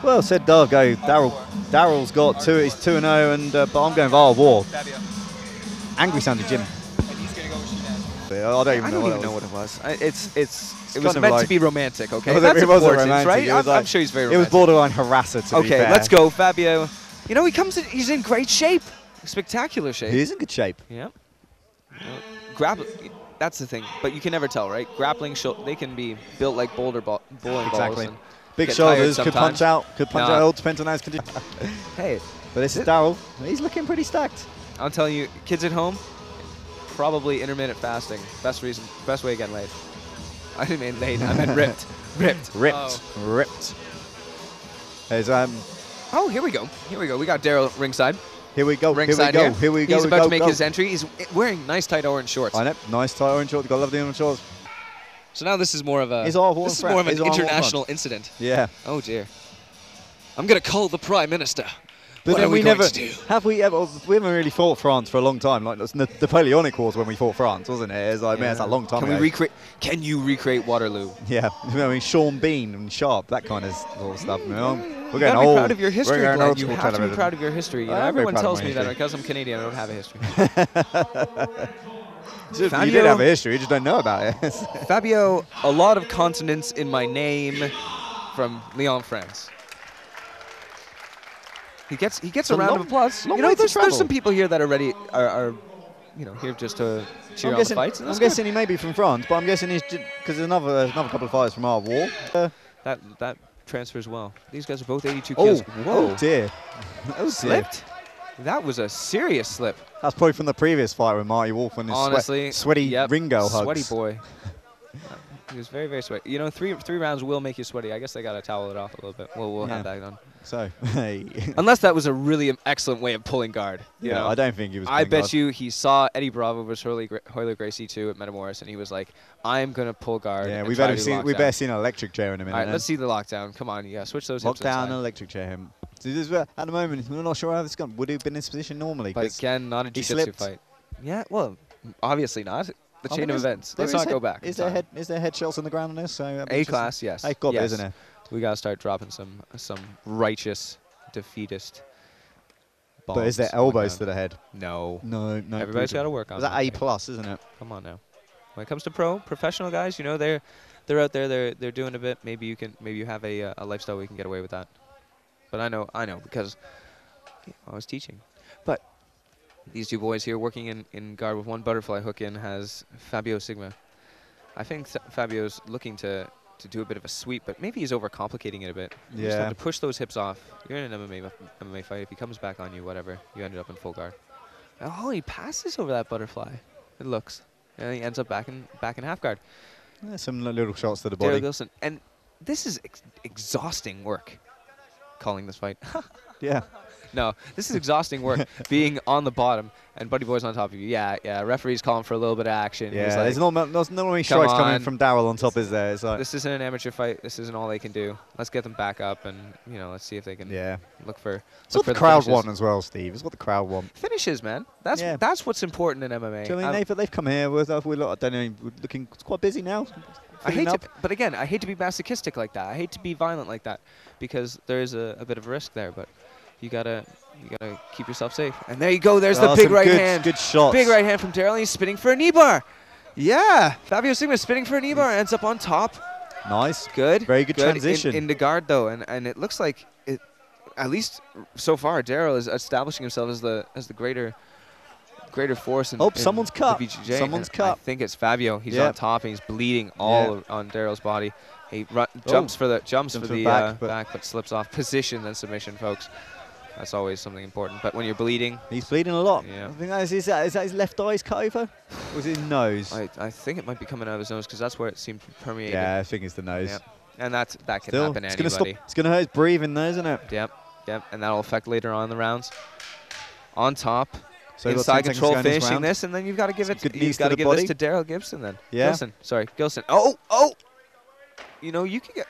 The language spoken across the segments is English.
Well said, Darrel. Darrel's got two. He's 2-0, and but I'm going Val War. Fabio. Angry sounded Jim. And he's going to go with Shudan. I don't even know what it was. It was meant to be romantic, okay? No, That's it wasn't important, romantic. right? I'm sure he's very romantic. It was borderline harasser, to be fair. Okay, let's go, Fabio. You know, he's in great shape. Spectacular shape. He is in good shape. Yeah. That's the thing. But you can never tell, right? Grappling, they can be built like bowling balls. Exactly. And big shoulders, could punch out, depends on how it's conditioned. Hey. But this is Darrel. He's looking pretty stacked. I'll tell you, kids at home, probably intermittent fasting. Best way of getting laid. I didn't mean laid, I meant ripped. Ripped. There's, oh, here we go. We got Darrel ringside. Here we go. Ringside Here we go. He's about to make his entry. He's wearing nice tight orange shorts. I know. Nice tight orange shorts. Got lovely orange shorts. So now this is more of a. This is more of an international incident. Yeah. Oh dear. I'm gonna call the Prime Minister. But what then are we never going to do? Have we ever? We haven't really fought France for a long time. Like the Napoleonic Wars when we fought France, wasn't it? It's like, man, it's a long time ago. Can you recreate Waterloo? Yeah. I mean, Sean Bean and Sharp, that kind of stuff. You know? We're getting old. Proud of your history, Glenn. You have to be proud of your history. You know, everyone tells me that because I'm Canadian, I don't have a history. Fabio, you did have a history, you just don't know about it. Fabio, a lot of consonants in my name from Lyon, France. He gets a round of applause. You know, there's some people here that already are here just to cheer on the fights. I'm guessing he may be from France, but I'm guessing he's because there's another couple of fighters from our war. That transfers well. These guys are both 82 kilos. Whoa. Oh dear. That was slipped. That was a serious slip. That's probably from the previous fight with Marty Wolf and his sweaty Ringo hugs. Sweaty boy. He was very, very sweaty. You know, three rounds will make you sweaty. I guess they got to towel it off a little bit. We'll have that done. So, hey. Unless that was a really excellent way of pulling guard. You know? I don't think he was I bet you he saw Eddie Bravo versus Hoyler Gracie 2 at Metamoris, and he was like, I'm going to pull guard. Yeah, we better see an electric chair in a minute. All right, let's see the lockdown. Come on, yeah, switch those hips. Lockdown and electric chair him. At the moment, we're not sure how this is going. Would he have been in this position normally? But again, not a jiu-jitsu fight. Yeah, well, obviously not. The chain of events. Let's not go back. Is there head shots on the ground on this? So A-class, yes. A-class, isn't it? We got to start dropping some righteous defeatist bombs. But is there elbows to the head? No. No. Everybody's got to work on that. Is that A+, isn't it? Come on now. When it comes to professional guys, you know, they're out there, they're doing a bit. Maybe you have a lifestyle where you can get away with that. But I know because I was teaching. But these two boys here working in guard with one butterfly hook in has Fabio Sigma. I think Fabio's looking to do a bit of a sweep, but maybe he's overcomplicating it a bit. You just have to push those hips off. You're in an MMA fight. If he comes back on you, whatever, you ended up in full guard. Oh, he passes over that butterfly. It looks. And he ends up back in half guard. Yeah, some little shots to the body. GILSON. And this is exhausting work, calling this fight. Yeah. No, this is exhausting work, being on the bottom and Buddy Boy's on top of you. Yeah, referee's calling for a little bit of action. Yeah, like, there's no many strikes coming from Darrel on top, is there? It's like this isn't an amateur fight. This isn't all they can do. Let's get them back up and, let's see if they can look for It's what the crowd want as well, Steve. It's what the crowd want. Finishes, man. That's what's important in MMA. Do you know what I mean? They've come here with, I don't know, looking quite busy now. But again, I hate to be masochistic like that. I hate to be violent like that because there is a bit of a risk there, but you gotta keep yourself safe. And there you go. There's the big right hand. Good shot. Big right hand from Darrel. He's spinning for a knee bar. Yeah, Fabio Sigma spinning for a knee bar. Ends up on top. Nice. Good. Very good transition. In the guard though, and it looks like it. At least so far, Darrel is establishing himself as the greater force. Someone's cut. Someone's cut. I think it's Fabio. He's on top and he's bleeding all on Darrel's body. He jumps for the back, but slips off. Position and submission, folks. That's always something important. But when you're bleeding... He's bleeding a lot. Yeah. I think is that his left eye's cut over? Or is it his nose? I think it might be coming out of his nose because that's where it seemed permeated. Yeah, I think it's the nose. Yep. And that can happen to anybody. It's going to hurt his breathing though, isn't it? Yep. And that'll affect later on in the rounds. On top. So inside control finishing this, and then you've got to give this to Darrel Gibson then. Yeah. GILSON. Oh! You know, you can get...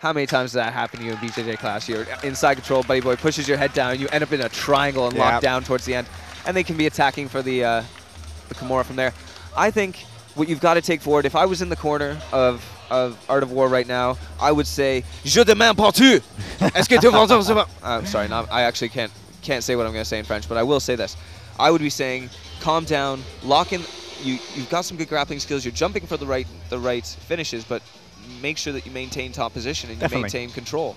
How many times does that happen to you in BJJ class? You're inside control, Buddy Boy pushes your head down, you end up in a triangle and locked down towards the end. And they can be attacking for the Kimura from there. I think what you've got to take forward, if I was in the corner of Art of War right now, I would say, Je demande pour tu. Est-ce que tu vas? I'm sorry, I actually can't say what I'm going to say in French, but I will say this. I would be saying, calm down, lock in. You've got some good grappling skills. You're jumping for the right finishes, but make sure that you maintain top position and you maintain control.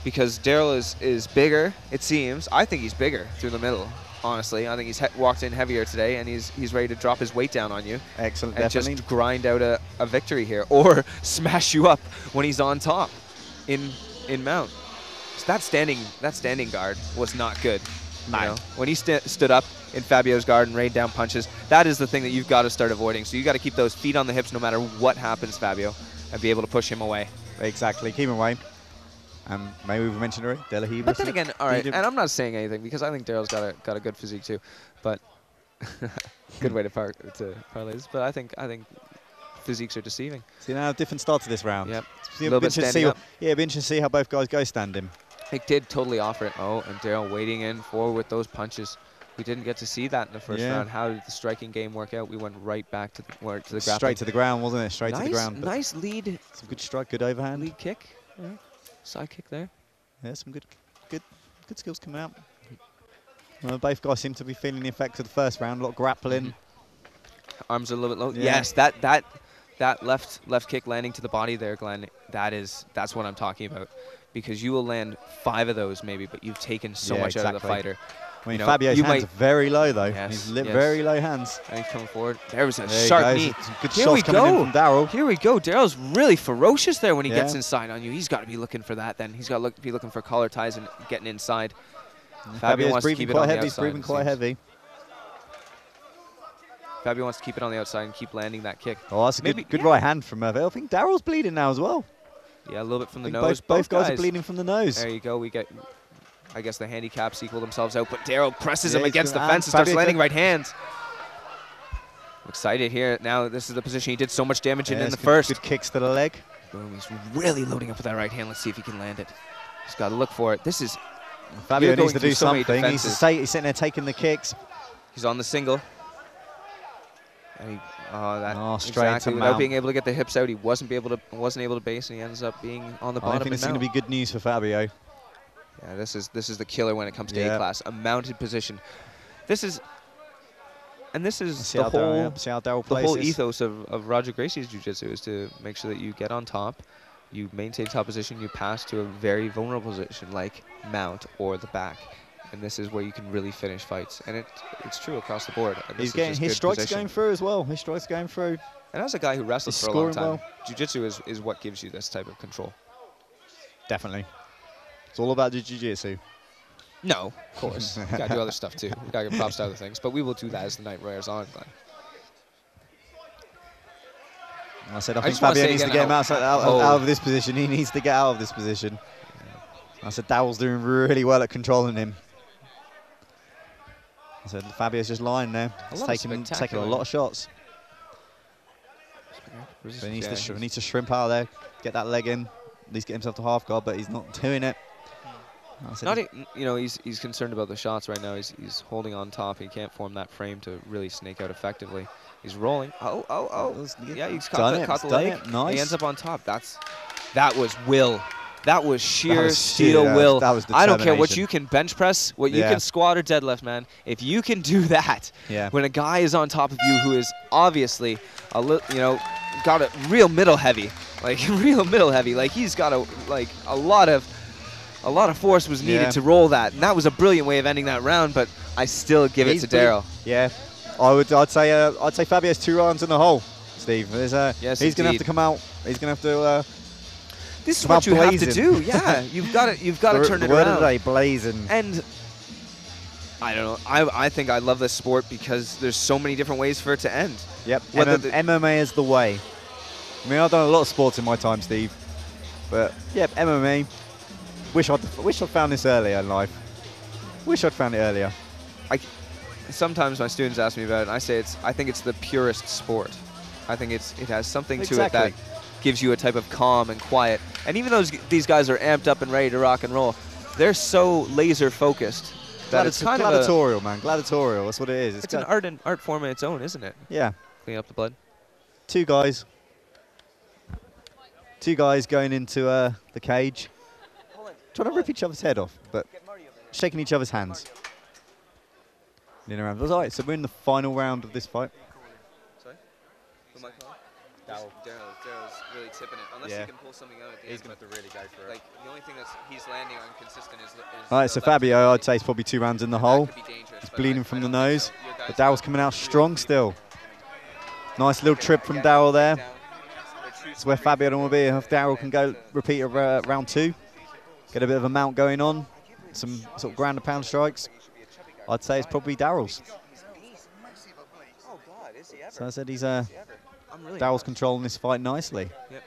Because Darrel is bigger, it seems. I think he's bigger through the middle. Honestly, I think he's walked in heavier today, and he's ready to drop his weight down on you. Excellent, and definitely. Just grind out a victory here, or smash you up when he's on top in mount. So that standing guard was not good. No. You know? When he stood up in Fabio's guard and rained down punches, that is the thing that you've got to start avoiding. So you got to keep those feet on the hips no matter what happens, Fabio, and be able to push him away. Exactly, keep him away. Maybe we've mentioned already, Delahaye. But then again, all right, and I'm not saying anything because I think Darrel's got a good physique too, but good way to parlay this. But I think physiques are deceiving. See now, different start to this round. Yep. A little bit standing up. Yeah, it'd be interesting to see how both guys go standing. It did totally offer it. Oh, and Darrel wading in forward with those punches. We didn't get to see that in the first round. How did the striking game work out? We went right back to the grappling. Straight to the ground, wasn't it? Straight to the ground. Nice lead. Some good strike, good overhand. Lead kick. Yeah. Side kick there. Yeah, some good skills coming out. Both guys seem to be feeling the effects of the first round. A lot of grappling. Arms are a little bit low. Yeah. Yes, that left kick landing to the body there, Glenn. That's what I'm talking about. Because you will land 5 of those maybe, but you've taken so much out of the fighter. I mean, Fabio's hands are very low though. Yes, He's very low hands. And he's coming forward. There was a sharp knee. Some good shots coming in from Darrel. Here we go. Darrel's really ferocious there when he gets inside on you. He's got to be looking for that then. He's got to be looking for collar ties and getting inside. Fabio wants to keep it on the outside. He's breathing quite heavy. Fabio wants to keep it on the outside and keep landing that kick. Oh, that's a good right hand from Fabio. I think Darrel's bleeding now as well. Yeah, a little bit from the nose. Both guys are bleeding from the nose. There you go. We get, I guess the handicaps equal themselves out, but Darrel presses him against the fence and starts landing right hands. I'm excited here. Now this is the position he did so much damage in the first. Good kicks to the leg. Boom, he's really loading up with that right hand. Let's see if he can land it. He's got to look for it. This is... Fabio needs to do something. He's sitting there taking the kicks. He's on the single. And he, straight exactly. Without being able to get the hips out, he wasn't able to base, and he ends up being on the bottom. I think it's going to be good news for Fabio. Yeah, this is the killer when it comes to A-class. A mounted position. This is the whole ethos of Roger Gracie's jiu-jitsu is to make sure that you get on top, you maintain top position, you pass to a very vulnerable position like mount or the back. And this is where you can really finish fights. And it's true across the board. He's getting his strikes going through as well. His strikes going through. And as a guy who wrestled for a long time, jiu-jitsu is what gives you this type of control. Definitely. It's all about the jiu-jitsu. No, of course. We got to do other stuff too. We got to give props to other things. But we will do that as the night wears on, Glenn. I said I think Fabio needs to get him out of this position. He needs to get out of this position. I said Darrel's doing really well at controlling him. I said Fabio's just lying there. He's taking a lot of shots. So he needs to shrimp out of there, get that leg in, at least get himself to half guard, but he's not doing it. He's concerned about the shots right now. He's holding on top. He can't form that frame to really snake out effectively. He's rolling. Yeah, he's caught the leg. Nice. He ends up on top. That was will. That was sheer steel will. That was I don't care what you can bench press, what you can squat or deadlift, man. If you can do that, when a guy is on top of you who is obviously got a real middle heavy, like he's got a lot of force was needed to roll that, and that was a brilliant way of ending that round. But I still give it to Darrel. Yeah, I'd say Fabio's 2 rounds in the hole, Steve. He's gonna have to come out. He's gonna have to. This is what you have to do. Yeah, you've got to turn it around. Today, blazing. And I don't know. I think I love this sport because there's so many different ways for it to end. Yep. MMA is the way. I mean, I've done a lot of sports in my time, Steve, but yeah, MMA. Wish I'd found this earlier in life. Wish I'd found it earlier. Sometimes my students ask me about it, and I say I think it's the purest sport. I think it has something to it that gives you a type of calm and quiet. And even though these guys are amped up and ready to rock and roll, they're so laser focused that it's kind of gladiatorial, man. Gladiatorial. That's what it is. It's an art form in its own, isn't it? Yeah. Clean up the blood. 2 guys. Two guys going into the cage, trying to rip each other's head off, but shaking each other's hands. Around. All right, so we're in the final round of this fight. Sorry? Who am I calling? Darrel's really tipping it. Unless he can pull something out at the end. He's going to have to really go for it. Like, the only thing that's he's landing on consistent is all right, so Fabio, I'd say, is probably 2 rounds in the hole. He's bleeding from the nose, but Darrel's coming out strong still. Nice little trip from Darrel there. That's where Fabio don't want to be. If Darrel can go repeat round 2, get a bit of a mount going on, some sort of ground and pound strikes, I'd say it's probably Darrel's. So I said he's Darrel's controlling this fight nicely. Yep,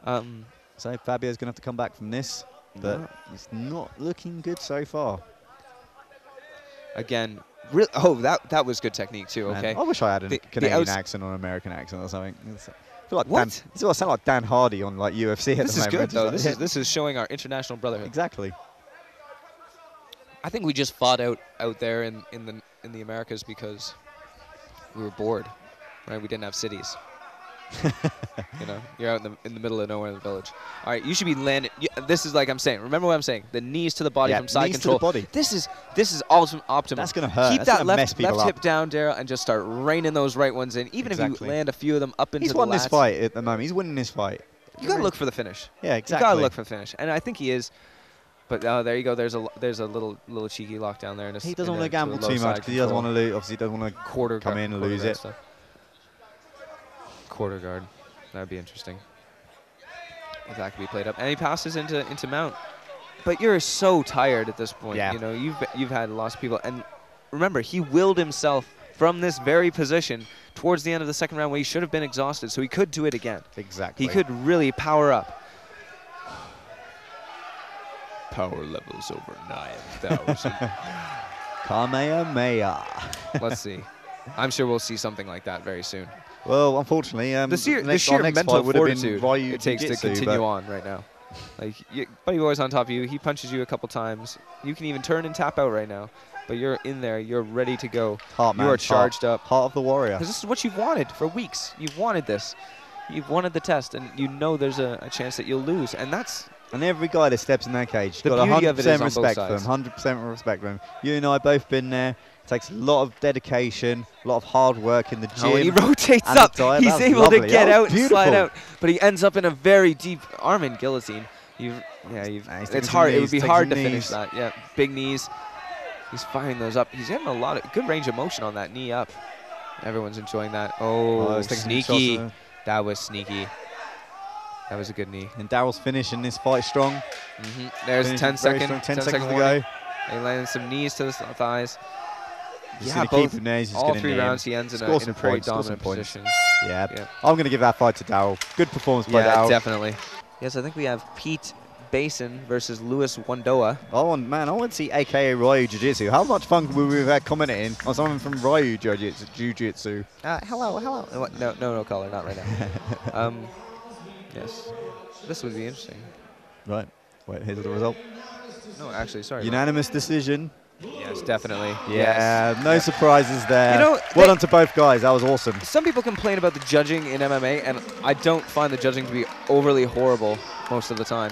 thanks. So Fabio's going to have to come back from this, but it's not looking good so far. Again, really, oh, that was good technique too. Man, okay. I wish I had a Canadian accent or an American accent or something. I feel like what? This is what I sound like Dan Hardy on like UFC at this the moment. This is good though. Like, this is showing our international brotherhood. Exactly. I think we just fought out there in the Americas because we were bored, right? We didn't have cities. You know, you're out in the middle of nowhere in the village. All right, you should be landing. This is like I'm saying. Remember what I'm saying. The knees to the body from side control. To the body. This is optimal. That's gonna hurt. Keep That's that left hip down, Darrel, and just start raining those right ones in. Even if you land a few of them up into the lats. He's won this fight at the moment. He's winning this fight. You gotta look for the finish. Yeah, exactly. You gotta look for the finish, and I think he is. But there you go. There's a little cheeky lock down there. He doesn't want to gamble too much because he doesn't want to lose. Obviously, he doesn't want to come in and lose it. Stuff. Quarter guard. That'd be interesting. If that could be played up, and he passes into mount. But you're so tired at this point. Yeah. You know, you've had lots of people, and remember, he willed himself from this very position towards the end of the second round where he should have been exhausted, so he could do it again. Exactly. He could really power up. Power levels over 9,000. Kamehameha. Let's see. I'm sure we'll see something like that very soon. Well, unfortunately, the sheer mental fortitude it takes to continue on right now. Like, Buddy Boy's on top of you. He punches you a couple times. You can even turn and tap out right now. But you're in there. You're ready to go. You are charged up. Heart of the warrior. Because this is what you've wanted for weeks. You've wanted this. You've wanted the test, and you know there's a chance that you'll lose. And that's... And every guy that steps in that cage, the got beauty of it is 100% respect for him. 100% respect for him. You and I both been there. It takes a lot of dedication, a lot of hard work in the gym. Oh, he rotates up. He's able to get out and slide out, but he ends up in a very deep arm-in guillotine. It's hard. It would be hard to finish that. Yeah, big knees. He's firing those up. He's getting a lot of good range of motion on that knee up. Everyone's enjoying that. Oh, sneaky. That was sneaky. That was a good knee. And Darrel's finishing this fight strong. There's 10 seconds to go. He landed some knees to the thighs. Yeah, both. Keep him there. He's all 3 rounds, he ends in a very dominant position. Yeah. I'm going to give that fight to Darrel. Good performance by Darrel. Yeah, definitely. Yes, I think we have Pete Basin versus Louis Wandoa. Oh, man, I want to see AKA Ryu Jiu-Jitsu. How much fun would we have had commenting on someone from Ryu Jiu-Jitsu? Hello. No color, not right now. Yes, this would be interesting. Right. Wait, here's the result. No, actually, sorry. Unanimous decision. Yes, definitely. Yeah, no surprises there. You know, well done to both guys. That was awesome. Some people complain about the judging in MMA, and I don't find the judging to be overly horrible most of the time.